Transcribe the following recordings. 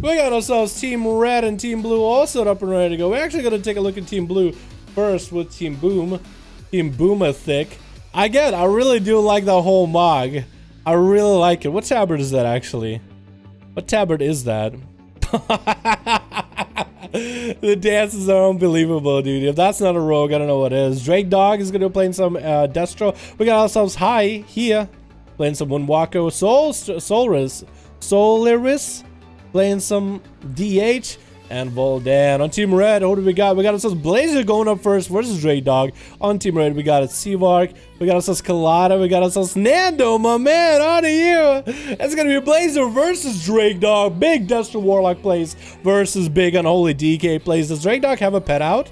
We got ourselves Team Red and Team Blue all set up and ready to go. We're actually going to take a look at Team Blue first with Team Boom. Team Boomathick. I really do like the whole mog. I really like it. What tabard is that actually? What tabard is that? The dances are unbelievable, dude. If that's not a rogue, I don't know what is. Drake Dog is going to be playing some Destro. We got ourselves High here. Playing some Wunwako. Solaris. Playing some DH and Voldan. On Team Red, who do we got? We got ourselves Blazer going up first versus Drake Dog. On Team Red, we got Seavark. We got ourselves Kalada. We got ourselves Nando, my man. On to you. It's going to be Blazer versus Drake Dog. Big Destro Warlock plays versus big Unholy DK plays. Does Drake Dog have a pet out?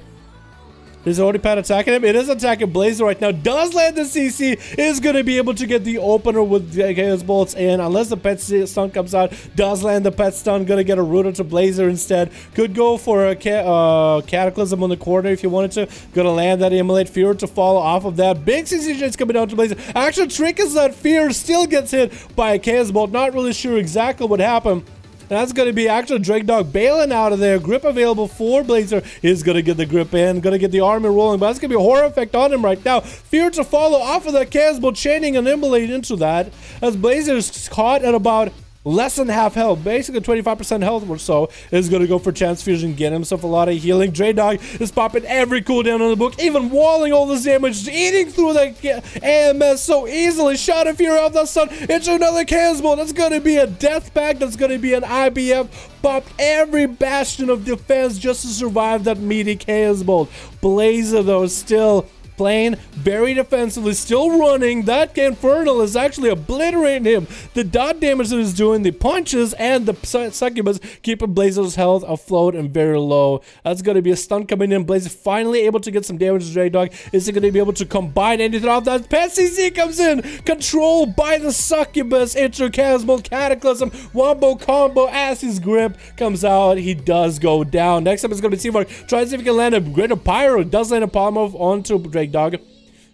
Is already pet attacking him? It is attacking Blazer right now. Does land the CC. Is going to be able to get the opener with the Chaos Bolts in. Unless the pet stun comes out. Does land the pet stun. Going to get a Rooter to Blazer instead. Could go for a Cataclysm on the corner if you wanted to. Going to land that Immolate. Fear to follow off of that. Big CC is coming down to Blazer. Actual trick is that Fear still gets hit by a Chaos Bolt. Not really sure exactly what happened. And that's going to be actual Drake Dog bailing out of there. Grip available for Blazer. Is going to get the grip in. Going to get the army rolling. But that's going to be a horror effect on him right now. Fear to follow off of that Casbo, chaining and Immolate into that. As Blazer is caught at about less than half health, basically 25% health or so, is going to go for Chance Fusion, get himself a lot of healing. Drake Dog is popping every cooldown on the book, even walling all this damage, eating through the AMS so easily. Shot of Fear off that stun into another Casbo. That's going to be a death pack. That's going to be an IBF. Popped every bastion of defense just to survive that meaty Chaos Bolt. Blazer, though, still playing very defensively, still running. That Infernal is actually obliterating him. The dot damage that he's doing, the punches, and the succubus keeping Blazer's health afloat and very low. That's going to be a stun coming in. Blazer finally able to get some damage to Drake Dog. Is he going to be able to combine anything off that? Pet CC comes in, controlled by the succubus into Casbo Cataclysm. Wombo combo as his grip comes out. He does go down. Next up is going to be Seavark. Tries to see if he can land a Greater Pyro. Does land a polymorph onto Drake Dog.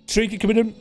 Tricky coming in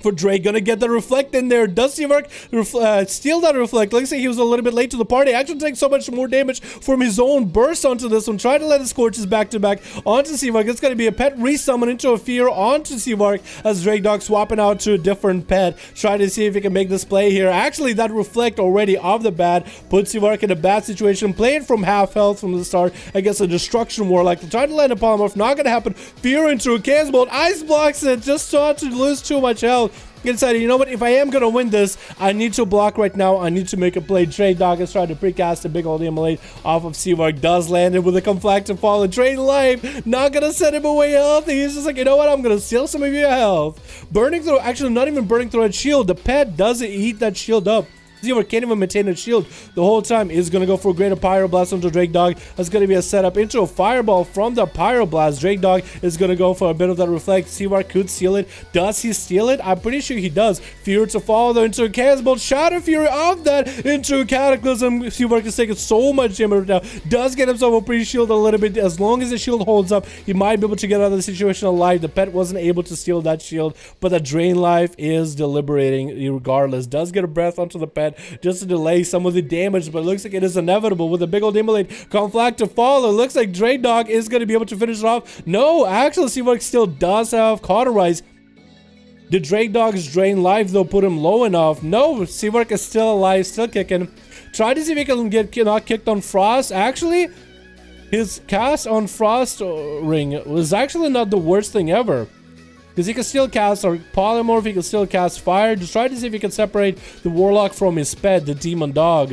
for Drake. Gonna get the reflect in there. Does Seavark steal that reflect? Like I say, he was a little bit late to the party. Actually takes so much more damage from his own burst onto this one. Try to let his scorches back to back onto Seavark. It's gonna be a pet resummon into a Fear onto Seavark as Drake Dog swapping out to a different pet. Try to see if he can make this play here. Actually, that reflect already off the bat puts Seavark in a bad situation. Playing from half health from the start against a Destruction Warlock. Try to land a polymorph. Not gonna happen. Fear into a Chaos Bolt. Ice blocks it. Just not to lose too much health. Decided, you know what, if I am gonna win this, I need to block right now. I need to make a play. Drake Dog is trying to precast a big old Immolate off of Seavark. Does land it with a Conflict to fall. Drain life. Not gonna send him away healthy. He's just like, you know what, I'm gonna steal some of your health. Burning through, actually not even burning through that shield. The pet doesn't eat that shield up. Seavark can't even maintain a shield the whole time. Is going to go for a Greater Pyroblast onto Drake Dog. That's going to be a setup into a Fireball from the Pyroblast. Drake Dog is going to go for a bit of that Reflect. Seavark could steal it. Does he steal it? I'm pretty sure he does. Fear to follow though into a Chaos Bolt. Shot of Fury off that into a Cataclysm. Seavark is taking so much damage right now. Does get himself a pre-shield a little bit. As long as the shield holds up, he might be able to get out of the situation alive. The pet wasn't able to steal that shield, but the Drain Life is deliberating regardless. Does get a breath onto the pet just to delay some of the damage, but it looks like it is inevitable with a big old Immolate Conflict to follow. Looks like Drake Dog is going to be able to finish it off. No, actually Seavark still does have Cauterize. Did Drake Dog's Drain Life though put him low enough? No, Seavark is still alive, still kicking. Try to see if he can get not kicked on Frost. Actually, his cast on Frost Ring was actually not the worst thing ever. Because he can still cast or Polymorph, he can still cast Fire. Just try to see if he can separate the Warlock from his pet, the Demon Dog.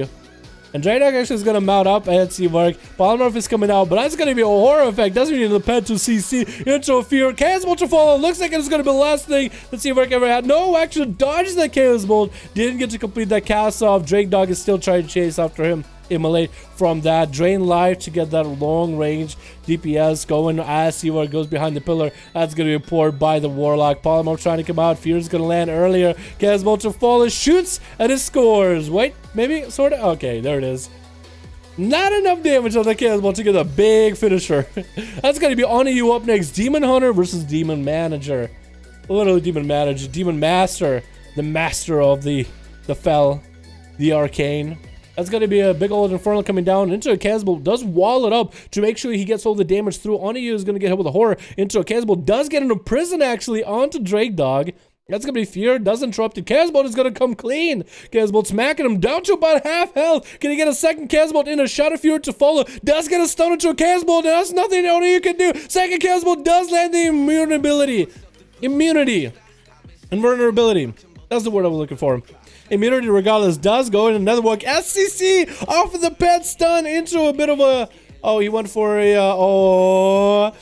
And Drake Dog actually is going to mount up at Seavark. Polymorph is coming out, but that's going to be a horror effect. Doesn't need the pet to CC into a Fear. Chaos Bolt to follow. Looks like it's going to be the last thing that Seavark ever had. No, actually dodged that Chaos Bolt. Didn't get to complete that cast off. Drake Dog is still trying to chase after him. immolate from that. Drain life to get that long range DPS going as Seaward goes behind the pillar. That's going to be poured by the Warlock. Polymorph trying to come out. Fear's going to land earlier. Casbolt to fall. It shoots and it scores. Wait, maybe? Sort of? Okay, there it is. Not enough damage on the Casbolt to get a big finisher. That's going to be Oniu up next. Demon Hunter versus Demon Manager. Literally Demon Manager. Demon Master. The master of the Fel. The Arcane. That's going to be a big old Infernal coming down into a Casbolt. Does wall it up to make sure he gets all the damage through. Oniu is going to get hit with a Horror into a Casbolt. Does get into prison actually onto Drake Dog. That's going to be Fear. Does interrupt it. Casbolt is going to come clean. Casbolt smacking him down to about half health. Can he get a second Casbolt in? A shot of Fear to follow. Does get a stun into a Casbolt. And that's nothing Oniu can do. Second Casbolt does land the immunity. Invulnerability. That's the word I was looking for. Immunity regardless does go in another one. SCC off of the pet stun into a bit of a... Oh, he went for a... oh...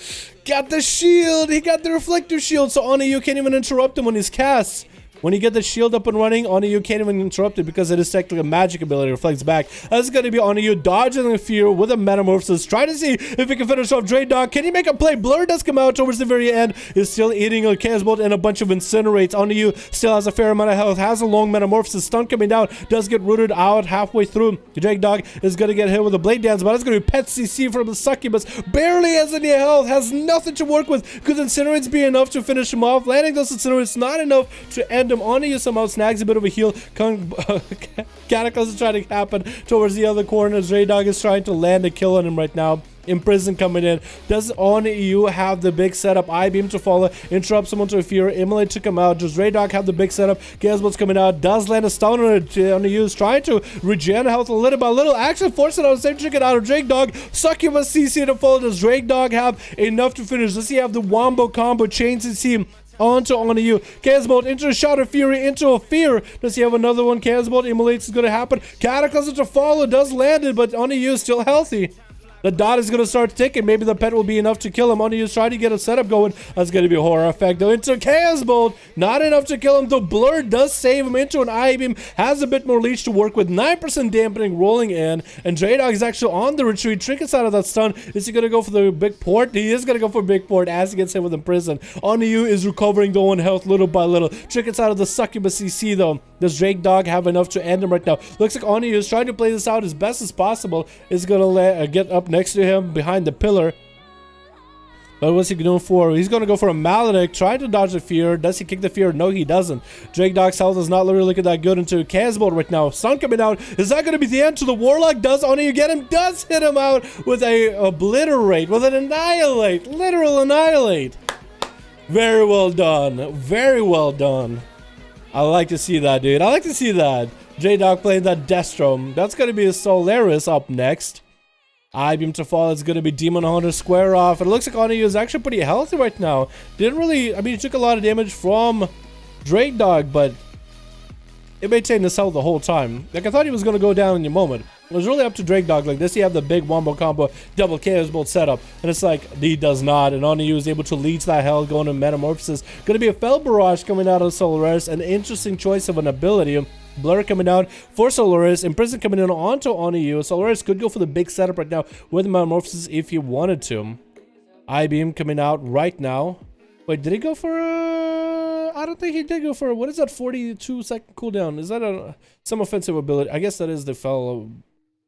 Got the shield. He got the reflector shield, so Oniu can't even interrupt him when he's cast. When you get the shield up and running, Oniu can't even interrupt it because it is technically a magic ability. It reflects back. That's going to be Oniu dodging the Fear with a Metamorphosis. Try to see if he can finish off Drake Dog. Can he make a play? Blur does come out towards the very end. Is still eating a Casbolt and a bunch of Incinerates. Oniu still has a fair amount of health. Has a long Metamorphosis. Stun coming down. Does get rooted out halfway through. Drake Dog is going to get hit with a Blade Dance, but it's going to be Pet CC from the Succubus. Barely has any health. Has nothing to work with. Could Incinerates be enough to finish him off? Landing those Incinerates not enough to end him. Oniu somehow snags a bit of a heal. Cataclysm is trying to happen towards the other corner. Drake Dog is trying to land a kill on him right now. Imprison coming in. Does Oniu have the big setup? I-beam to follow. Interrupt someone to a Fear. Immolate to come out. Does Drake Dog have the big setup? Casbolt's coming out. Does land a stun on Oniu. Is trying to regen health a little by little. Actually force it out. Same chicken out of Drake Dog. Succubus CC to follow. Does Drake Dog have enough to finish? Does he have the wombo combo? Chains his team onto Oniu. Casbolt into a shot of Fury into a Fear. Does he have another one? Casbolt immolates is going to happen. Cataclysm to follow. Does land it, but Oniu is still healthy. The dot is going to start ticking. Maybe the pet will be enough to kill him. Oniu is trying to get a setup going. That's going to be a Horror effect though. Into Casbolt. Not enough to kill him. The Blur does save him into an I-beam. Has a bit more leech to work with. 9% dampening rolling in. And Drake Dog is actually on the retreat. Trinkets out of that stun. Is he going to go for the big port? He is going to go for big port as he gets hit with Imprison. Oniu is recovering the one health little by little. Trinkets out of the Succubus CC though. Does Drake Dog have enough to end him right now? Looks like Oniu is trying to play this out as best as possible. Is going to get up next to him behind the pillar. But what's he going for? He's going to go for a Maledict. Try to dodge the Fear. Does he kick the Fear? No, he doesn't. Drake Dog's health is not really looking that good into Casbolt right now. Stun coming out. Is that going to be the end to the Warlock? Does Oniu get him? Does hit him out with a Obliterate. With an Annihilate. Literal Annihilate. Very well done. Very well done. I like to see that, dude. I like to see that. J-Dog playing that Destrom. That's going to be a Solaris up next. I-beam to fall. It's going to be Demon Hunter square off. It looks like Oniu is actually pretty healthy right now. Didn't really... I mean, he took a lot of damage from Drake Dog, but it maintained his health the whole time. Like, I thought he was going to go down in a moment. It was really up to Drake Dog. Like, does he have the big wombo combo double Casbolt setup? And it's like, he does not. And Oniu is able to leech that hell going to Metamorphosis. Going to be a Fel Barrage coming out of Solaris. An interesting choice of an ability. Blur coming out for Solaris. Imprison coming in onto Oniu. Solaris could go for the big setup right now with Metamorphosis if he wanted to. I-beam coming out right now. Wait, did he go for a... I don't think he did go for a... What is that 42-second cooldown? Is that some offensive ability? I guess that is the Fel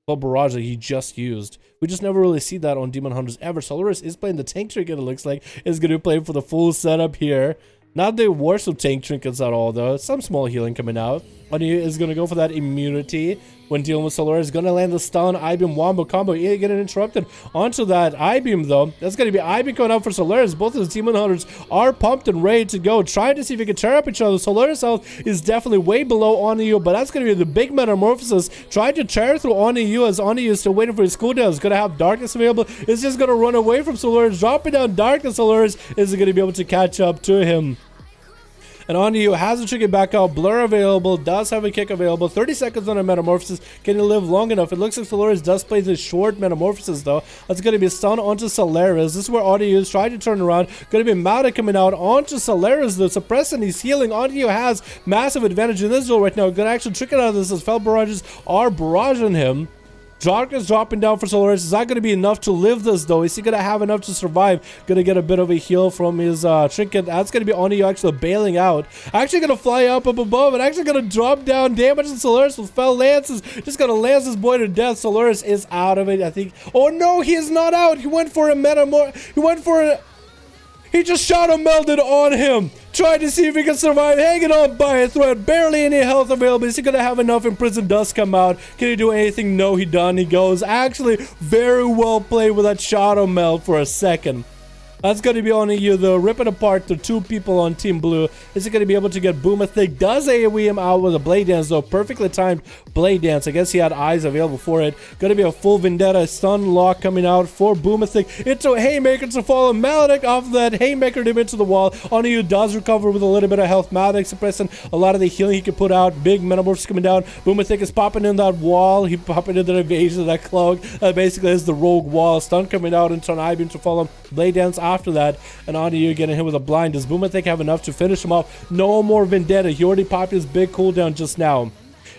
Barrage that he just used. We just never really see that on Demon Hunters ever. Solaris is playing the tank trinket, it looks like. Is going to play for the full setup here. Not the worst of tank trinkets at all, though. Some small healing coming out. Oniu is going to go for that immunity when dealing with Solaris. Going to land the stun, I-beam, wombo combo. Getting interrupted onto that I-beam, though. That's going to be I-beam coming out for Solaris. Both of the Demon Hunters are pumped and ready to go. Trying to see if they can tear up each other. Solaris health is definitely way below Oniu, but that's going to be the big Metamorphosis. Trying to tear through Oniu as Oniu is still waiting for his cooldown. Is going to have Darkness available. Is just going to run away from Solaris. Dropping down Darkness. Solaris is going to be able to catch up to him. And Oniu has a chicken back out. Blur available. Does have a kick available. 30 seconds on a Metamorphosis. Can he live long enough? It looks like Solaris does play the short Metamorphosis, though. That's going to be a stun onto Solaris. This is where Oniu is trying to turn around. Going to be Mauda coming out onto Solaris, though. Suppressing. He's healing. Oniu has massive advantage in this duel right now. Going to actually trick it out of this as Fel Barrages are barraging him. Darkness dropping down for Solaris. Is that going to be enough to live this, though? Is he going to have enough to survive? Going to get a bit of a heal from his trinket. That's going to be Oniu actually bailing out. Actually going to fly up above and actually going to drop down damage on Solaris with fell lances. Just going to lance this boy to death. Solaris is out of it, I think. Oh, no, he is not out. He went for a He went for a... He just shadow melded on him. Tried to see if he can survive, hanging on by a thread. Barely any health available. Is he going to have enough? Imprisoned does come out. Can he do anything? No, he done. He goes. Actually, very well played with that shadow meld for a second. That's going to be on you, though. Ripping apart the two people on Team Blue. Is he going to be able to get Boomathig? Does AoE him out with a Blade Dance, though. Perfectly timed Blade Dance. I guess he had eyes available for it. Going to be a full Vendetta stun lock coming out for Boomathig. Into a Haymaker to follow. Maledic off that. Haymakered him into the wall. Oniu does recover with a little bit of health. Maledic suppressing a lot of the healing he could put out. Big Metamorphs coming down. Boomathig is popping in that wall. He popping into the evasion of that cloak. Basically, is the rogue wall. Stun coming out into an Eye-Beam to follow. Blade Dance after that, and Oniu getting hit with a blind. Does Boomathig have enough to finish him off? No more Vendetta. He already popped his big cooldown just now.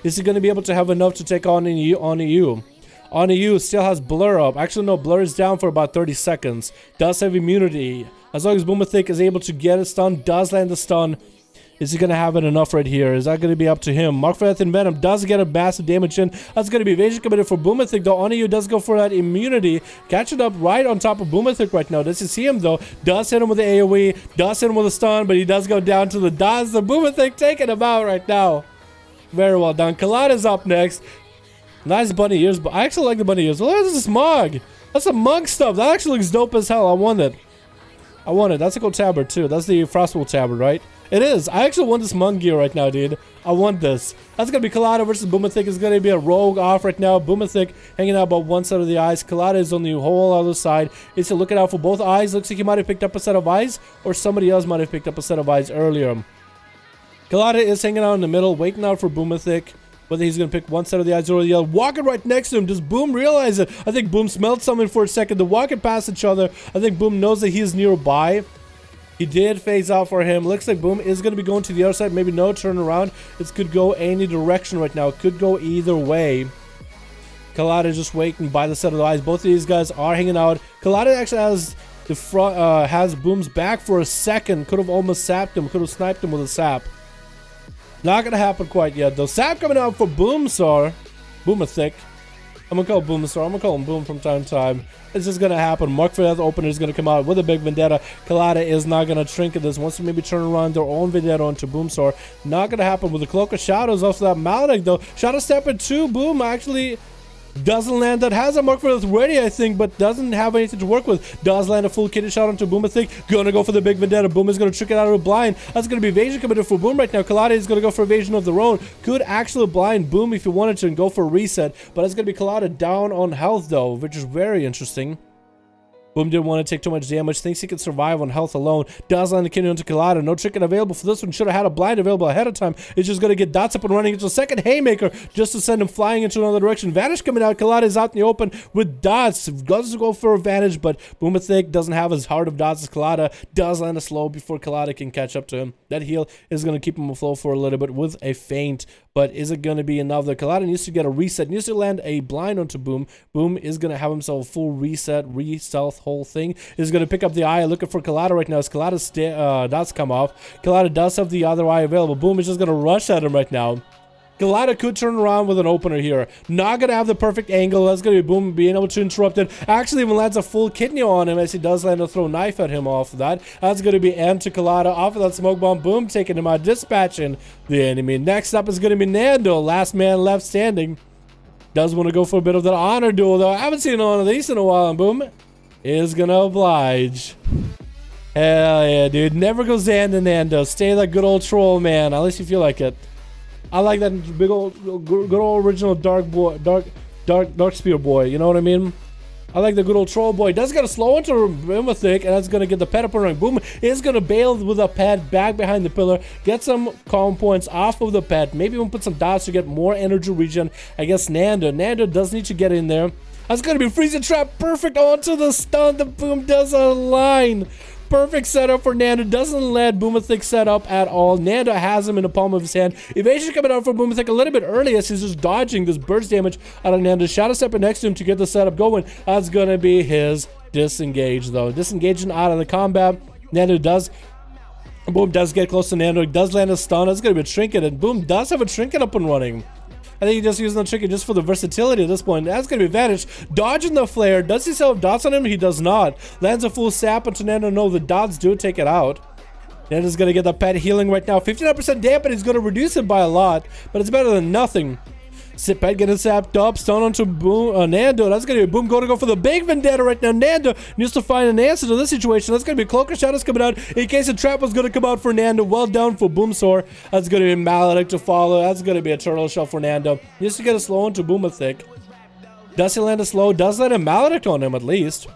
Is he going to be able to have enough to take on Oniu? Oniu still has Blur up. Actually, no, Blur is down for about 30 seconds. Does have immunity. As long as Boomathig is able to get a stun, does land the stun. Is he going to have it enough right here? Is that going to be up to him? Mark for Death and Venom does get a massive damage in. That's going to be evasion committed for Boomathig, though. Oniu does go for that immunity. Catching up right on top of Boomathig right now. Does he see him, though? Does hit him with the AoE. Does hit him with a stun, but he does go down to the dots. The Boomathig taking him out right now. Very well done. Kalada's up next. Nice bunny ears, but I actually like the bunny ears. Well, there's a smog. That's some mug stuff. That actually looks dope as hell. I want it. I want it. That's a cool tabard, too. That's the Frostwolf tabard, right? It is. I actually want this monk gear right now, dude. I want this. That's going to be Kalada versus Boomathig. It's going to be a rogue off right now. Boomathig hanging out about one side of the eyes. Kalada is on the whole other side. Is he looking out for both eyes? Looks like he might have picked up a set of eyes, or somebody else might have picked up a set of eyes earlier. Kalada is hanging out in the middle, waiting out for Boomathig. Whether he's going to pick one side of the eyes or the other. Walking right next to him. Does Boom realize it? I think Boom smelled something for a second. They're walking past each other. I think Boom knows that he's nearby. He did phase out for him. Looks like Boom is going to be going to the other side. Maybe no turn around. It could go any direction right now. It could go either way. Kalada just waiting by the set of the eyes. Both of these guys are hanging out. Kalada actually has the front, has Boom's back for a second. Could have almost sapped him. Could have sniped him with a sap. Not going to happen quite yet, though. Sap coming out for Boomsar. Boomathig. I'm going to call Boomsar. I'm going to call him Boom from time to time. It's just going to happen. Mark for the opener is going to come out with a big Vendetta. Kalada is not going to trinket this. Wants to maybe turn around their own Vendetta onto Boomsar. Not going to happen with the Cloak of Shadows off that Maledic, though. Shadow Step at 2. Boom actually doesn't land that. Has a Mark for the ready, I think, but doesn't have anything to work with. Does land a full kitty shot onto Boomathig. Gonna go for the big Vendetta. Boom is gonna trick it out of a blind. That's gonna be evasion committed for Boom right now. Kalada is gonna go for evasion of their own. Could actually blind Boom if he wanted to and go for a reset, but it's gonna be Kalada down on health, though, which is very interesting. Boom didn't want to take too much damage. Thinks he can survive on health alone. Does land the kidney onto Kalada. No trick available for this one. Should have had a blind available ahead of time. It's just going to get dots up and running into a second Haymaker just to send him flying into another direction. Vanish coming out. Kalada is out in the open with dots. Does go for a Vanish, but Boomathig doesn't have as hard of dots as Kalada. Does land a slow before Kalada can catch up to him. That heal is going to keep him afloat for a little bit with a feint. But is it going to be enough? The Kalada needs to get a reset. Needs to land a blind onto Boom. Boom is going to have himself a full reset, re-stealth whole thing. Is going to pick up the eye. Looking for Kalada right now. As Kalada's dots come off. Kalada does have the other eye available. Boom is just going to rush at him right now. Kalada could turn around with an opener here. Not going to have the perfect angle. That's going to be Boom being able to interrupt it. Actually even lands a full kidney on him as he does land a throw knife at him off of that. That's going to be M to Kalada off of that smoke bomb. Boom taking him out, dispatching the enemy. Next up is going to be Nando. Last man left standing. Does want to go for a bit of that honor duel, though. I haven't seen one of these in a while, and Boom is going to oblige. Hell yeah, dude. Never go Zan to Nando. Stay that good old troll, man. At least you feel like it. I like that big old, good old original dark spear boy. You know what I mean? I like the good old troll boy. Does get a slow into Boomathig, and that's gonna get the pet up and running. Boom is gonna bail with a pet back behind the pillar. Get some calm points off of the pet. Maybe even put some dots to get more energy regen. I guess Nando does need to get in there. That's gonna be freezing trap. Perfect onto the stun. The Boom does a line. perfect setup for Nando. Doesn't let Boomerthick set up at all. Nando has him in the palm of his hand. Evasion coming out for Boomerthick a little bit early as he's just dodging this burst damage out of Nando. Shadow stepping next to him to get the setup going. That's gonna be his disengage though. Disengaging out of the combat. Nando does. Boom does get close to Nando. Does land a stun. That's gonna be a trinket, and Boom does have a trinket up and running. I think he just using the trinket just for the versatility at this point. That's going to be advantage. Dodging the flare. Does he still have dots on him? He does not. Lands a full sap onto Nando. No, the dots do take it out. Nando's going to get the pet healing right now. 59% dampen. He's going to reduce it by a lot, but it's better than nothing. Sit pet getting sapped up. Stun onto Boom. Nando. That's going to be Boom going to go for the big vendetta right now. Nando needs to find an answer to this situation. That's going to be Cloak of Shadows coming out in case a trap was going to come out for Nando. Well down for Boomsaur. That's going to be Maledict to follow. That's going to be a turtle shell for Nando. Needs to get a slow onto Boomerthick. Does he land a slow? Does let a Maledict on him at least.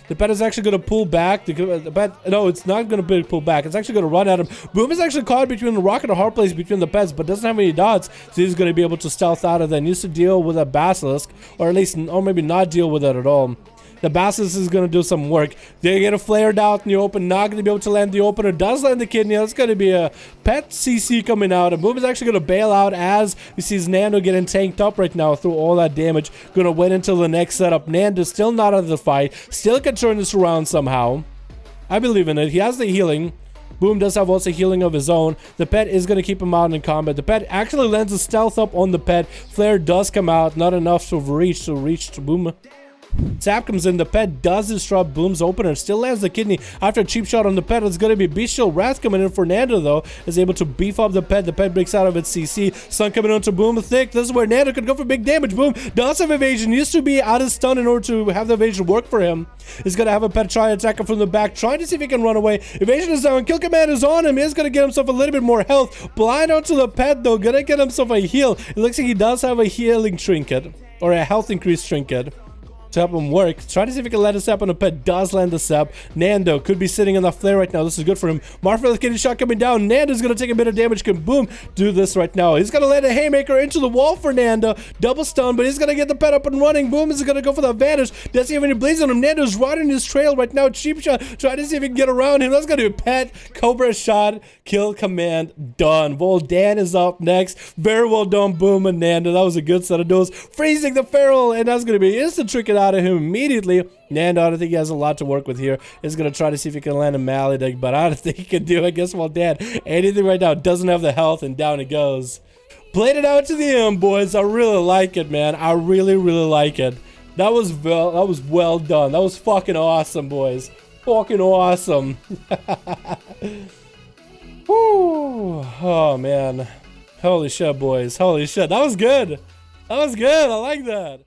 The pet is actually going to pull back. The pet, no, it's not going to pull back. It's actually going to run at him. Boom is actually caught between the rock and a hard place between the pets, but doesn't have any dots, so he's going to be able to stealth out of that. Needs to deal with a Basilisk, or at least, or maybe not deal with it at all. The Basilisk is going to do some work. They get a flared out in the open. Not going to be able to land the opener. Does land the kidney. That's going to be a pet CC coming out. And Boom is actually going to bail out as he sees Nando getting tanked up right now through all that damage. Going to wait until the next setup. Nando still not out of the fight. Still can turn this around somehow. I believe in it. He has the healing. Boom does have also healing of his own. The pet is going to keep him out in combat. The pet actually lands a stealth up on the pet. Flare does come out. Not enough to reach to Boom. Sap comes in. The pet does disrupt Boom's opener. Still lands the kidney after a cheap shot on the pet. It's going to be Bestial Wrath coming in for Nando though. Is able to beef up the pet. The pet breaks out of its CC. Stun coming on to Boomerthick. This is where Nando could go for big damage. Boom does have evasion. Used to be out of stun in order to have the evasion work for him. He's going to have a pet try attack him from the back. Trying to see if he can run away. Evasion is down. Kill command is on him. He's going to get himself a little bit more health. Blind onto the pet though. Going to get himself a heal. It looks like he does have a healing trinket. Or a health increase trinket. To help him work. Trying to see if he can land a sap on the pet. Does land the sap. Nando could be sitting on the flare right now. This is good for him. Marfa with the kidney shot coming down. Nando's going to take a bit of damage. Can Boom do this right now. He's going to land a haymaker into the wall for Nando. Double stun, but he's going to get the pet up and running. Boom is going to go for the advantage. Doesn't have any blaze on him. Nando's riding his trail right now. Cheap shot. Trying to see if he can get around him. That's going to be pet. Cobra shot. Kill command. Done. Voldan is up next. Very well done, Boom and Nando. That was a good set of duels. Freezing the feral, and that's going to be instant trinket out of him immediately. Nando, I don't think he has a lot to work with here. He's going to try to see if he can land a Maledict, but I don't think he can do it. I guess Voldan, anything right now, doesn't have the health, and down it goes. Played it out to the end, boys. I really like it, man. I really, really like it. That was well done. That was fucking awesome, boys. Fucking awesome. Woo. Oh, man. Holy shit, boys. Holy shit. That was good. That was good. I like that.